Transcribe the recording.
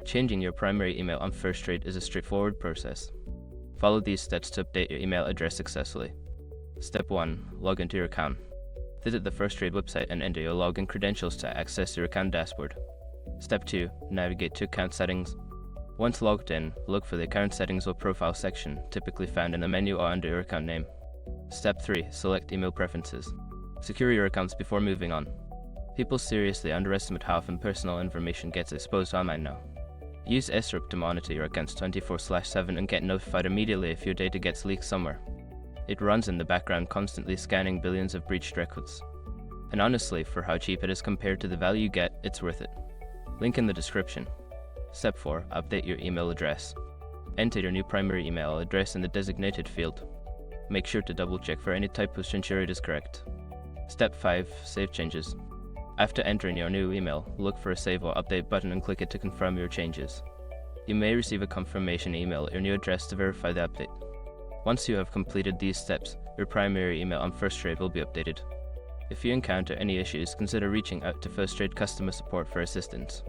Changing your primary email on Firstrade is a straightforward process. Follow these steps to update your email address successfully. Step 1. Log into your account. Visit the Firstrade website and enter your login credentials to access your account dashboard. Step 2. Navigate to account settings. Once logged in, look for the account settings or profile section, typically found in the menu or under your account name. Step 3. Select email preferences. Secure your accounts before moving on. People seriously underestimate how often personal information gets exposed online now. Use SRIP to monitor your accounts 24/7 and get notified immediately if your data gets leaked somewhere. It runs in the background, constantly scanning billions of breached records. And honestly, for how cheap it is compared to the value you get, it's worth it. Link in the description. Step 4. Update your email address. Enter your new primary email address in the designated field. Make sure to double check for any typos to ensure it is correct. Step 5. Save changes. After entering your new email, look for a Save or Update button and click it to confirm your changes. You may receive a confirmation email or new address to verify the update. Once you have completed these steps, your primary email on Firstrade will be updated. If you encounter any issues, consider reaching out to Firstrade customer support for assistance.